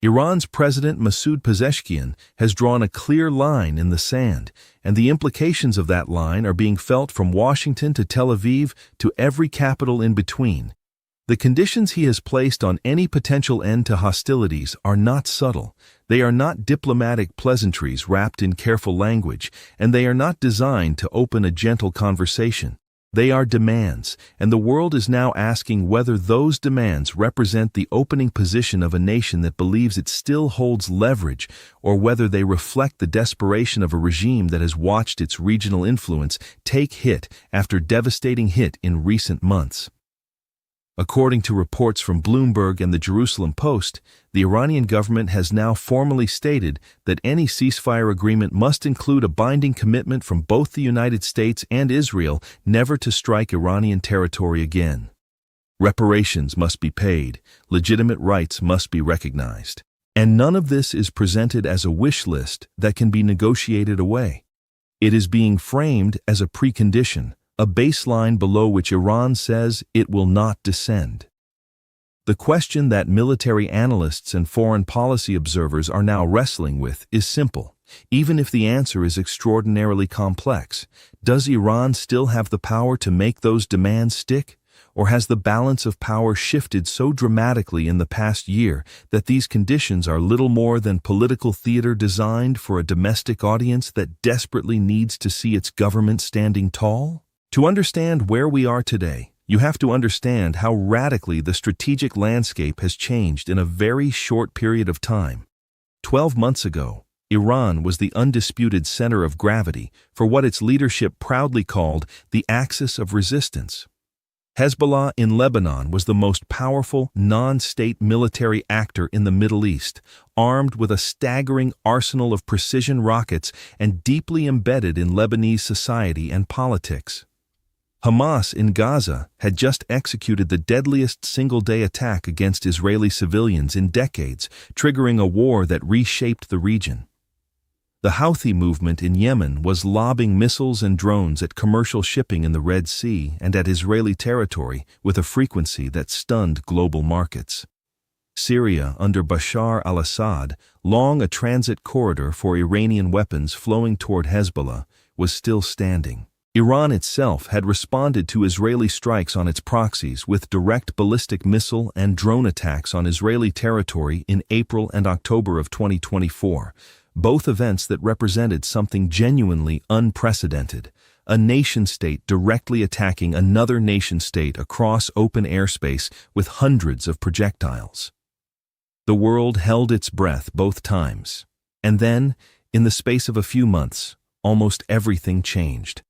Iran's President Masoud Pezeshkian has drawn a clear line in the sand, and the implications of that line are being felt from Washington to Tel Aviv to every capital in between. The conditions he has placed on any potential end to hostilities are not subtle. They are not diplomatic pleasantries wrapped in careful language, and they are not designed to open a gentle conversation. They are demands, and the world is now asking whether those demands represent the opening position of a nation that believes it still holds leverage, or whether they reflect the desperation of a regime that has watched its regional influence take hit after devastating hit in recent months. According to reports from Bloomberg and the Jerusalem Post, the Iranian government has now formally stated that any ceasefire agreement must include a binding commitment from both the United States and Israel never to strike Iranian territory again. Reparations must be paid, legitimate rights must be recognized. And none of this is presented as a wish list that can be negotiated away. It is being framed as a precondition, a baseline below which Iran says it will not descend. The question that military analysts and foreign policy observers are now wrestling with is simple. Even if the answer is extraordinarily complex, does Iran still have the power to make those demands stick? Or has the balance of power shifted so dramatically in the past year that these conditions are little more than political theater designed for a domestic audience that desperately needs to see its government standing tall? To understand where we are today, you have to understand how radically the strategic landscape has changed in a very short period of time. 12 months ago, Iran was the undisputed center of gravity for what its leadership proudly called the axis of resistance. Hezbollah in Lebanon was the most powerful non-state military actor in the Middle East, armed with a staggering arsenal of precision rockets and deeply embedded in Lebanese society and politics. Hamas in Gaza had just executed the deadliest single-day attack against Israeli civilians in decades, triggering a war that reshaped the region. The Houthi movement in Yemen was lobbing missiles and drones at commercial shipping in the Red Sea and at Israeli territory with a frequency that stunned global markets. Syria, under Bashar al-Assad, long a transit corridor for Iranian weapons flowing toward Hezbollah, was still standing. Iran itself had responded to Israeli strikes on its proxies with direct ballistic missile and drone attacks on Israeli territory in April and October of 2024, both events that represented something genuinely unprecedented, a nation-state directly attacking another nation-state across open airspace with hundreds of projectiles. The world held its breath both times. And then, in the space of a few months, almost everything changed.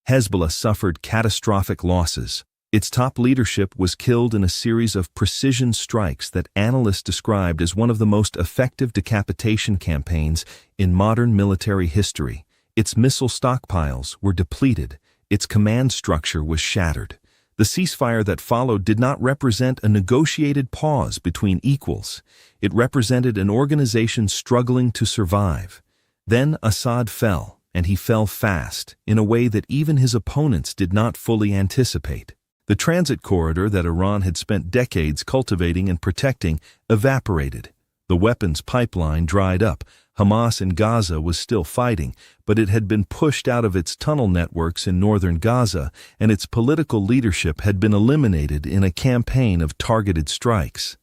Hezbollah suffered catastrophic losses. Its top leadership was killed in a series of precision strikes that analysts described as one of the most effective decapitation campaigns in modern military history. Its missile stockpiles were depleted. Its command structure was shattered. The ceasefire that followed did not represent a negotiated pause between equals. It represented an organization struggling to survive. Then Assad fell, and he fell fast, in a way that even his opponents did not fully anticipate. The transit corridor that Iran had spent decades cultivating and protecting evaporated. The weapons pipeline dried up. Hamas in Gaza was still fighting, but it had been pushed out of its tunnel networks in northern Gaza, and its political leadership had been eliminated in a campaign of targeted strikes.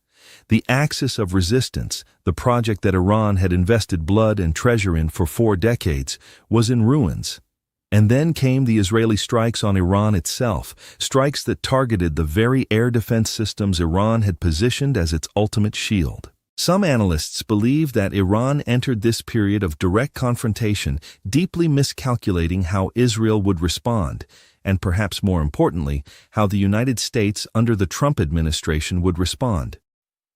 The axis of resistance, the project that Iran had invested blood and treasure in for 4 decades, was in ruins. And then came the Israeli strikes on Iran itself, strikes that targeted the very air defense systems Iran had positioned as its ultimate shield. Some analysts believe that Iran entered this period of direct confrontation deeply miscalculating how Israel would respond, and perhaps more importantly, how the United States under the Trump administration would respond.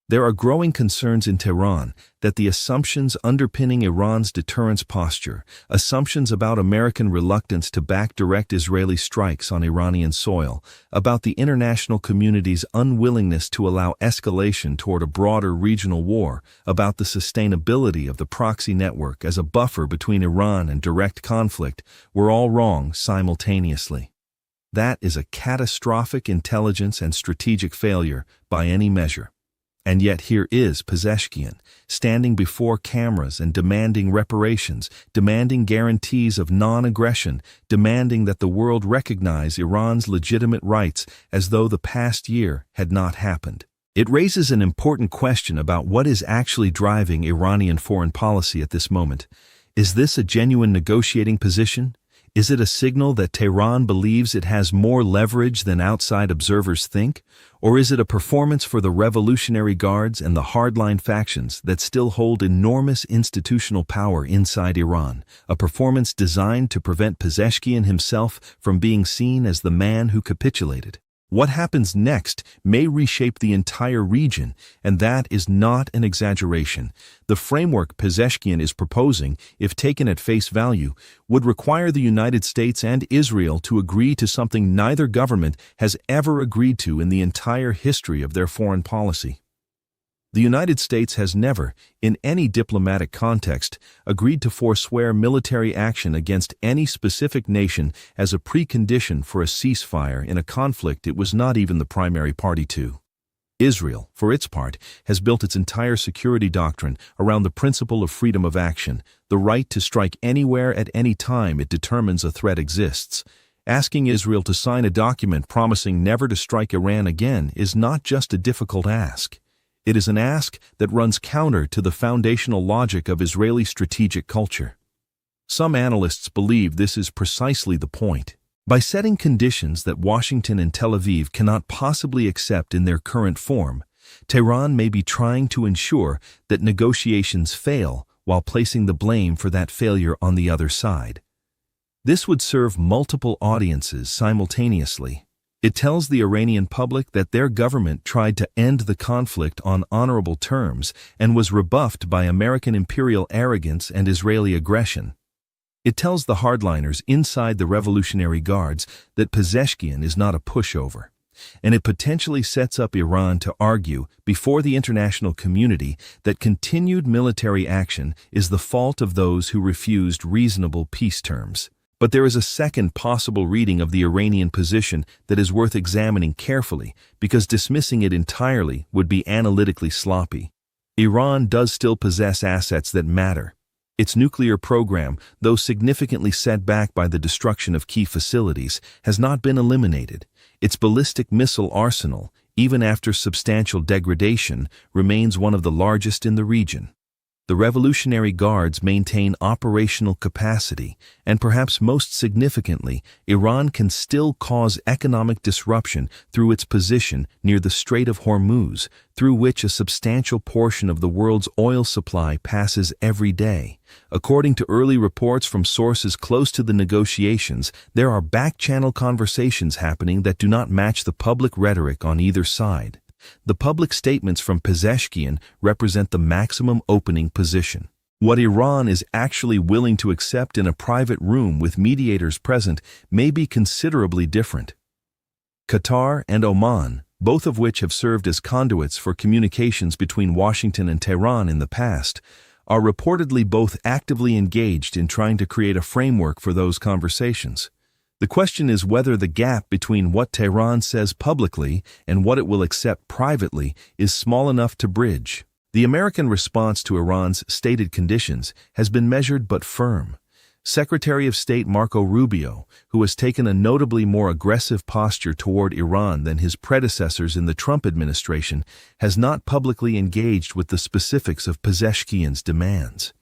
There are growing concerns in Tehran that the assumptions underpinning Iran's deterrence posture, assumptions about American reluctance to back direct Israeli strikes on Iranian soil, about the international community's unwillingness to allow escalation toward a broader regional war, about the sustainability of the proxy network as a buffer between Iran and direct conflict, were all wrong simultaneously. That is a catastrophic intelligence and strategic failure by any measure. And yet here is Pezeshkian, standing before cameras and demanding reparations, demanding guarantees of non-aggression, demanding that the world recognize Iran's legitimate rights as though the past year had not happened. It raises an important question about what is actually driving Iranian foreign policy at this moment. Is this a genuine negotiating position? Is it a signal that Tehran believes it has more leverage than outside observers think? Or is it a performance for the Revolutionary Guards and the hardline factions that still hold enormous institutional power inside Iran, a performance designed to prevent Pezeshkian himself from being seen as the man who capitulated? What happens next may reshape the entire region, and that is not an exaggeration. The framework Pezeshkian is proposing, if taken at face value, would require the United States and Israel to agree to something neither government has ever agreed to in the entire history of their foreign policy. The United States has never, in any diplomatic context, agreed to forswear military action against any specific nation as a precondition for a ceasefire in a conflict it was not even the primary party to. Israel, for its part, has built its entire security doctrine around the principle of freedom of action, the right to strike anywhere at any time it determines a threat exists. Asking Israel to sign a document promising never to strike Iran again is not just a difficult ask. It is an ask that runs counter to the foundational logic of Israeli strategic culture. Some analysts believe this is precisely the point. By setting conditions that Washington and Tel Aviv cannot possibly accept in their current form, Tehran may be trying to ensure that negotiations fail while placing the blame for that failure on the other side. This would serve multiple audiences simultaneously. It tells the Iranian public that their government tried to end the conflict on honorable terms and was rebuffed by American imperial arrogance and Israeli aggression. It tells the hardliners inside the Revolutionary Guards that Pezeshkian is not a pushover. And it potentially sets up Iran to argue before the international community that continued military action is the fault of those who refused reasonable peace terms. But there is a second possible reading of the Iranian position that is worth examining carefully, because dismissing it entirely would be analytically sloppy. Iran does still possess assets that matter. Its nuclear program, though significantly set back by the destruction of key facilities, has not been eliminated. Its ballistic missile arsenal, even after substantial degradation, remains one of the largest in the region. The Revolutionary Guards maintain operational capacity, and perhaps most significantly, Iran can still cause economic disruption through its position near the Strait of Hormuz, through which a substantial portion of the world's oil supply passes every day. According to early reports from sources close to the negotiations, there are back-channel conversations happening that do not match the public rhetoric on either side. The public statements from Pezeshkian represent the maximum opening position. What Iran is actually willing to accept in a private room with mediators present may be considerably different. Qatar and Oman, both of which have served as conduits for communications between Washington and Tehran in the past, are reportedly both actively engaged in trying to create a framework for those conversations. The question is whether the gap between what Tehran says publicly and what it will accept privately is small enough to bridge. The American response to Iran's stated conditions has been measured but firm. Secretary of State Marco Rubio, who has taken a notably more aggressive posture toward Iran than his predecessors in the Trump administration, has not publicly engaged with the specifics of Pezeshkian's demands.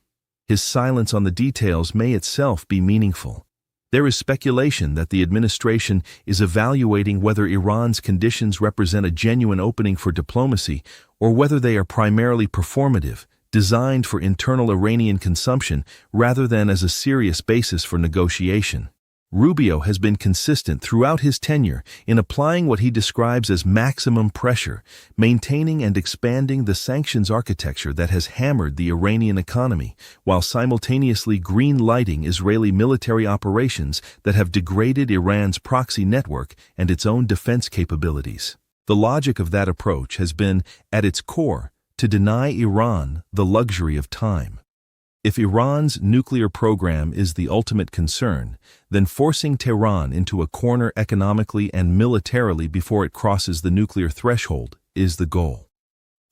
His silence on the details may itself be meaningful. There is speculation that the administration is evaluating whether Iran's conditions represent a genuine opening for diplomacy or whether they are primarily performative, designed for internal Iranian consumption rather than as a serious basis for negotiation. Rubio has been consistent throughout his tenure in applying what he describes as maximum pressure, maintaining and expanding the sanctions architecture that has hammered the Iranian economy, while simultaneously green-lighting Israeli military operations that have degraded Iran's proxy network and its own defense capabilities. The logic of that approach has been, at its core, to deny Iran the luxury of time. If Iran's nuclear program is the ultimate concern, then forcing Tehran into a corner economically and militarily before it crosses the nuclear threshold is the goal.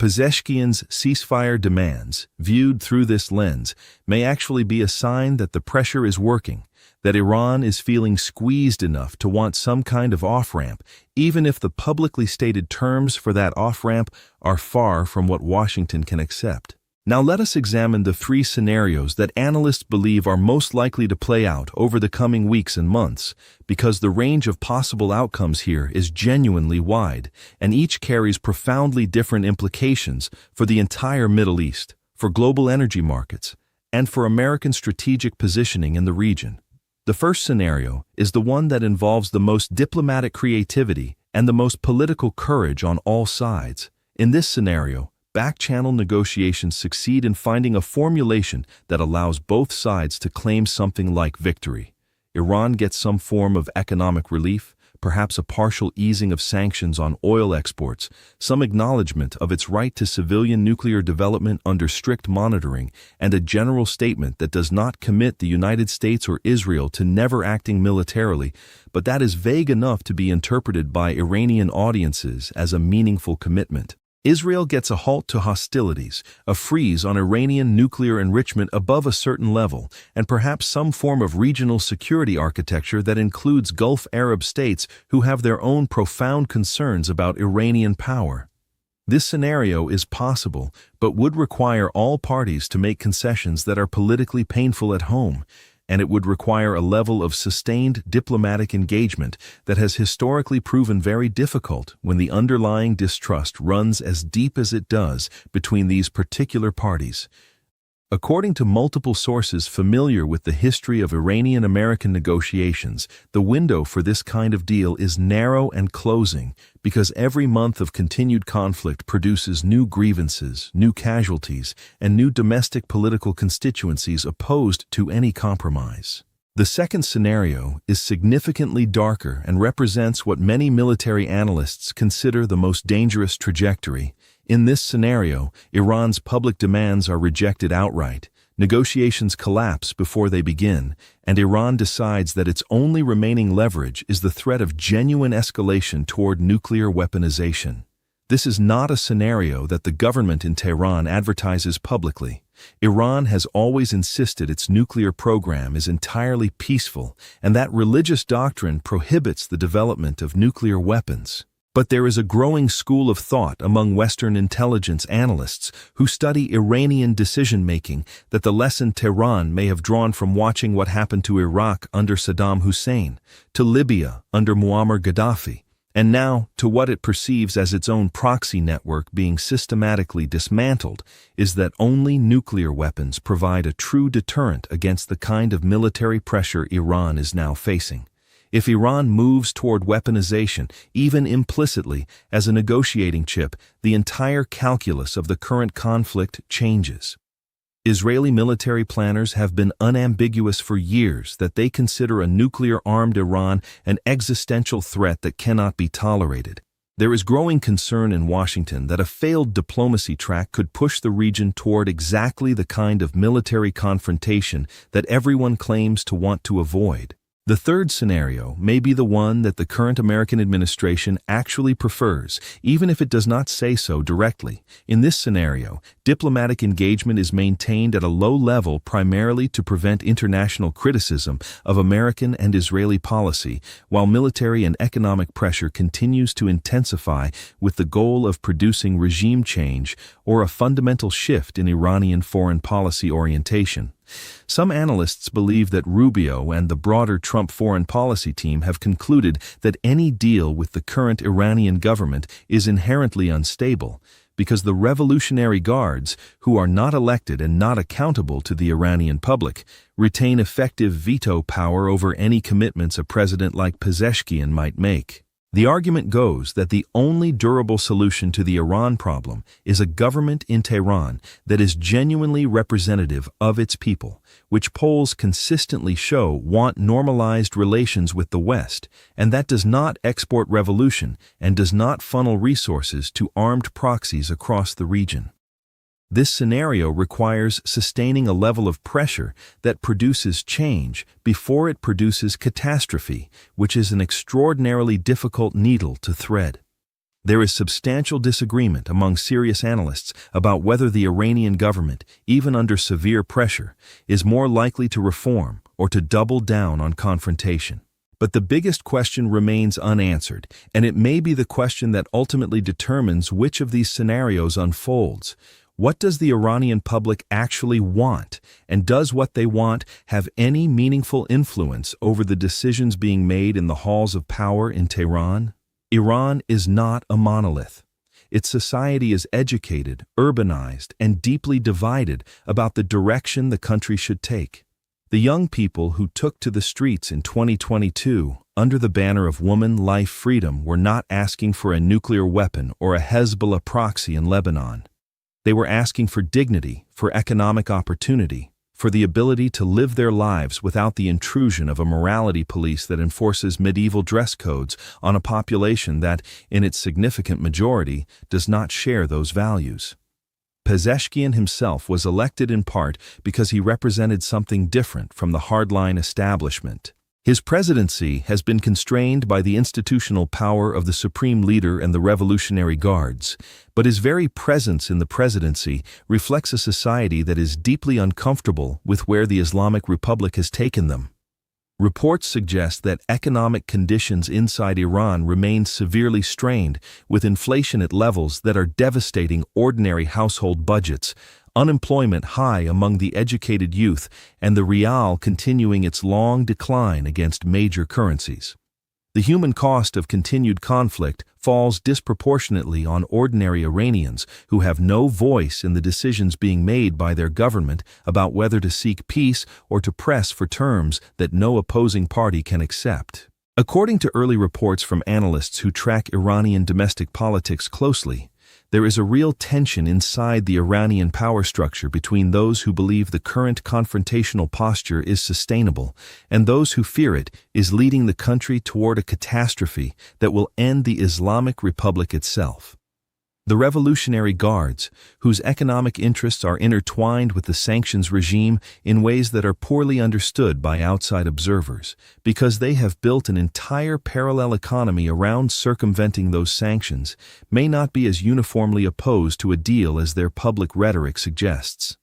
Pezeshkian's ceasefire demands, viewed through this lens, may actually be a sign that the pressure is working, that Iran is feeling squeezed enough to want some kind of off-ramp, even if the publicly stated terms for that off-ramp are far from what Washington can accept. Now let us examine the three scenarios that analysts believe are most likely to play out over the coming weeks and months, because the range of possible outcomes here is genuinely wide, and each carries profoundly different implications for the entire Middle East, for global energy markets, and for American strategic positioning in the region. The first scenario is the one that involves the most diplomatic creativity and the most political courage on all sides. In this scenario, back-channel negotiations succeed in finding a formulation that allows both sides to claim something like victory. Iran gets some form of economic relief, perhaps a partial easing of sanctions on oil exports, some acknowledgement of its right to civilian nuclear development under strict monitoring, and a general statement that does not commit the United States or Israel to never acting militarily, but that is vague enough to be interpreted by Iranian audiences as a meaningful commitment. Israel gets a halt to hostilities, a freeze on Iranian nuclear enrichment above a certain level, and perhaps some form of regional security architecture that includes Gulf Arab states who have their own profound concerns about Iranian power. This scenario is possible, but would require all parties to make concessions that are politically painful at home, and it would require a level of sustained diplomatic engagement that has historically proven very difficult when the underlying distrust runs as deep as it does between these particular parties. According to multiple sources familiar with the history of Iranian-American negotiations, the window for this kind of deal is narrow and closing because every month of continued conflict produces new grievances, new casualties, and new domestic political constituencies opposed to any compromise. The second scenario is significantly darker and represents what many military analysts consider the most dangerous trajectory. In this scenario, Iran's public demands are rejected outright, negotiations collapse before they begin, and Iran decides that its only remaining leverage is the threat of genuine escalation toward nuclear weaponization. This is not a scenario that the government in Tehran advertises publicly. Iran has always insisted its nuclear program is entirely peaceful and that religious doctrine prohibits the development of nuclear weapons. But there is a growing school of thought among Western intelligence analysts who study Iranian decision-making that the lesson Tehran may have drawn from watching what happened to Iraq under Saddam Hussein, to Libya under Muammar Gaddafi, and now to what it perceives as its own proxy network being systematically dismantled, is that only nuclear weapons provide a true deterrent against the kind of military pressure Iran is now facing. If Iran moves toward weaponization, even implicitly, as a negotiating chip, the entire calculus of the current conflict changes. Israeli military planners have been unambiguous for years that they consider a nuclear-armed Iran an existential threat that cannot be tolerated. There is growing concern in Washington that a failed diplomacy track could push the region toward exactly the kind of military confrontation that everyone claims to want to avoid. The third scenario may be the one that the current American administration actually prefers, even if it does not say so directly. In this scenario, diplomatic engagement is maintained at a low level primarily to prevent international criticism of American and Israeli policy, while military and economic pressure continues to intensify with the goal of producing regime change or a fundamental shift in Iranian foreign policy orientation. Some analysts believe that Rubio and the broader Trump foreign policy team have concluded that any deal with the current Iranian government is inherently unstable, because the Revolutionary Guards, who are not elected and not accountable to the Iranian public, retain effective veto power over any commitments a president like Pezeshkian might make. The argument goes that the only durable solution to the Iran problem is a government in Tehran that is genuinely representative of its people, which polls consistently show want normalized relations with the West, and that does not export revolution and does not funnel resources to armed proxies across the region. This scenario requires sustaining a level of pressure that produces change before it produces catastrophe, which is an extraordinarily difficult needle to thread. There is substantial disagreement among serious analysts about whether the Iranian government, even under severe pressure, is more likely to reform or to double down on confrontation. But the biggest question remains unanswered, and it may be the question that ultimately determines which of these scenarios unfolds. What does the Iranian public actually want, and does what they want have any meaningful influence over the decisions being made in the halls of power in Tehran? Iran is not a monolith. Its society is educated, urbanized, and deeply divided about the direction the country should take. The young people who took to the streets in 2022 under the banner of woman, life, freedom were not asking for a nuclear weapon or a Hezbollah proxy in Lebanon. They were asking for dignity, for economic opportunity, for the ability to live their lives without the intrusion of a morality police that enforces medieval dress codes on a population that, in its significant majority, does not share those values. Pezeshkian himself was elected in part because he represented something different from the hardline establishment. His presidency has been constrained by the institutional power of the supreme leader and the Revolutionary Guards, but his very presence in the presidency reflects a society that is deeply uncomfortable with where the Islamic Republic has taken them. Reports suggest that economic conditions inside Iran remain severely strained, with inflation at levels that are devastating ordinary household budgets, unemployment high among the educated youth, and the rial continuing its long decline against major currencies. The human cost of continued conflict falls disproportionately on ordinary Iranians who have no voice in the decisions being made by their government about whether to seek peace or to press for terms that no opposing party can accept. According to early reports from analysts who track Iranian domestic politics closely, there is a real tension inside the Iranian power structure between those who believe the current confrontational posture is sustainable and those who fear it is leading the country toward a catastrophe that will end the Islamic Republic itself. The Revolutionary Guards, whose economic interests are intertwined with the sanctions regime in ways that are poorly understood by outside observers, because they have built an entire parallel economy around circumventing those sanctions, may not be as uniformly opposed to a deal as their public rhetoric suggests.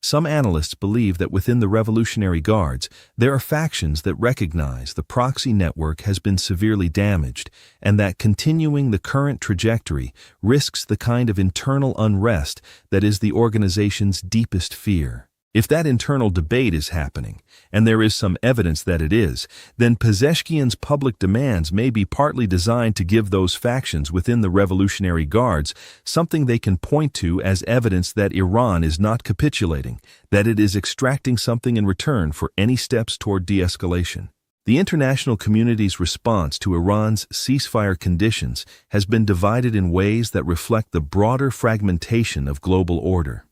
Some analysts believe that within the Revolutionary Guards, there are factions that recognize the proxy network has been severely damaged and that continuing the current trajectory risks the kind of internal unrest that is the organization's deepest fear. If that internal debate is happening, and there is some evidence that it is, then Pezeshkian's public demands may be partly designed to give those factions within the Revolutionary Guards something they can point to as evidence that Iran is not capitulating, that it is extracting something in return for any steps toward de-escalation. The international community's response to Iran's ceasefire conditions has been divided in ways that reflect the broader fragmentation of global order.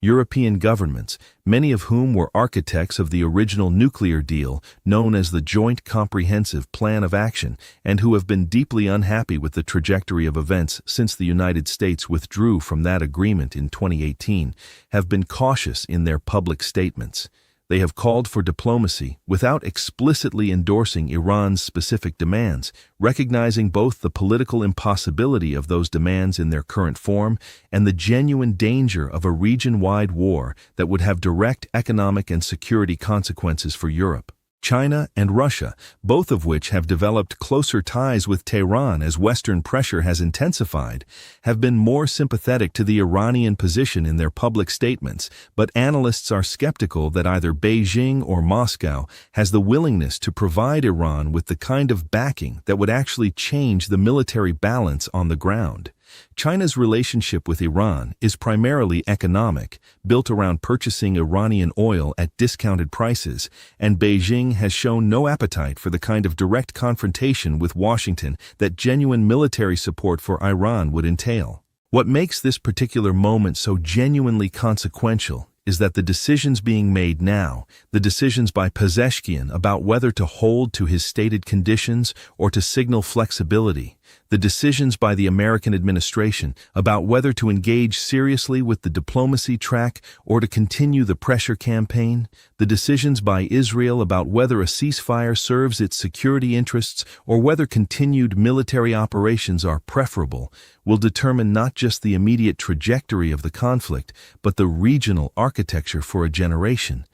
European governments, many of whom were architects of the original nuclear deal known as the Joint Comprehensive Plan of Action, and who have been deeply unhappy with the trajectory of events since the United States withdrew from that agreement in 2018, have been cautious in their public statements. They have called for diplomacy without explicitly endorsing Iran's specific demands, recognizing both the political impossibility of those demands in their current form and the genuine danger of a region-wide war that would have direct economic and security consequences for Europe. China and Russia, both of which have developed closer ties with Tehran as Western pressure has intensified, have been more sympathetic to the Iranian position in their public statements, but analysts are skeptical that either Beijing or Moscow has the willingness to provide Iran with the kind of backing that would actually change the military balance on the ground. China's relationship with Iran is primarily economic, built around purchasing Iranian oil at discounted prices, and Beijing has shown no appetite for the kind of direct confrontation with Washington that genuine military support for Iran would entail. What makes this particular moment so genuinely consequential is that the decisions being made now, the decisions by Pezeshkian about whether to hold to his stated conditions or to signal flexibility, The decisions by the American administration about whether to engage seriously with the diplomacy track or to continue the pressure campaign, the decisions by Israel about whether a ceasefire serves its security interests or whether continued military operations are preferable, will determine not just the immediate trajectory of the conflict, but the regional architecture for a generation.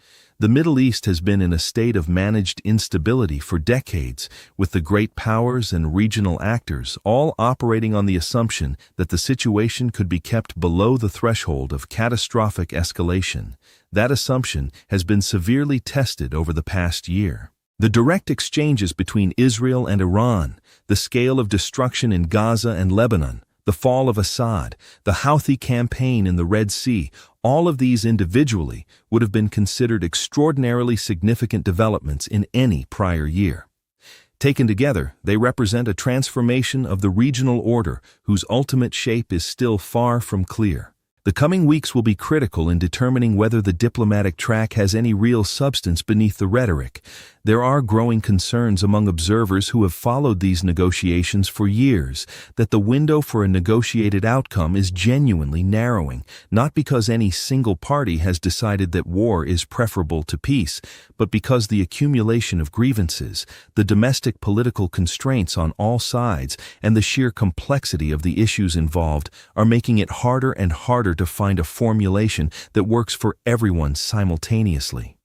The Middle East has been in a state of managed instability for decades, with the great powers and regional actors all operating on the assumption that the situation could be kept below the threshold of catastrophic escalation. That assumption has been severely tested over the past year. The direct exchanges between Israel and Iran, the scale of destruction in Gaza and Lebanon, the fall of Assad, the Houthi campaign in the Red Sea, all of these individually would have been considered extraordinarily significant developments in any prior year. Taken together, they represent a transformation of the regional order whose ultimate shape is still far from clear. The coming weeks will be critical in determining whether the diplomatic track has any real substance beneath the rhetoric. There are growing concerns among observers who have followed these negotiations for years that the window for a negotiated outcome is genuinely narrowing, not because any single party has decided that war is preferable to peace, but because the accumulation of grievances, the domestic political constraints on all sides, and the sheer complexity of the issues involved are making it harder and harder to find a formulation that works for everyone simultaneously.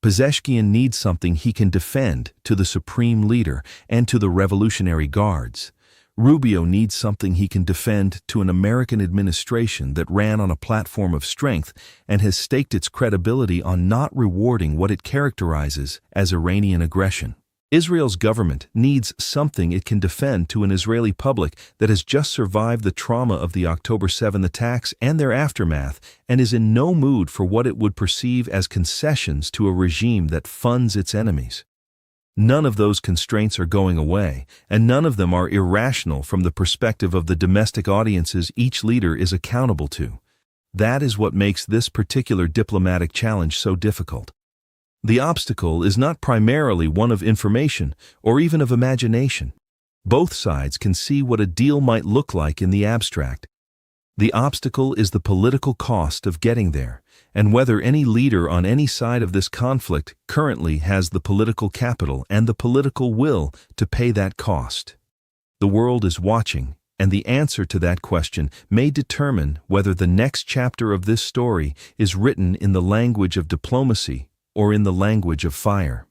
Pezeshkian needs something he can defend to the supreme leader and to the Revolutionary Guards. Rubio needs something he can defend to an American administration that ran on a platform of strength and has staked its credibility on not rewarding what it characterizes as Iranian aggression. Israel's government needs something it can defend to an Israeli public that has just survived the trauma of the October 7 attacks and their aftermath and is in no mood for what it would perceive as concessions to a regime that funds its enemies. None of those constraints are going away, and none of them are irrational from the perspective of the domestic audiences each leader is accountable to. That is what makes this particular diplomatic challenge so difficult. The obstacle is not primarily one of information or even of imagination. Both sides can see what a deal might look like in the abstract. The obstacle is the political cost of getting there, and whether any leader on any side of this conflict currently has the political capital and the political will to pay that cost. The world is watching, and the answer to that question may determine whether the next chapter of this story is written in the language of diplomacy or in the language of fire.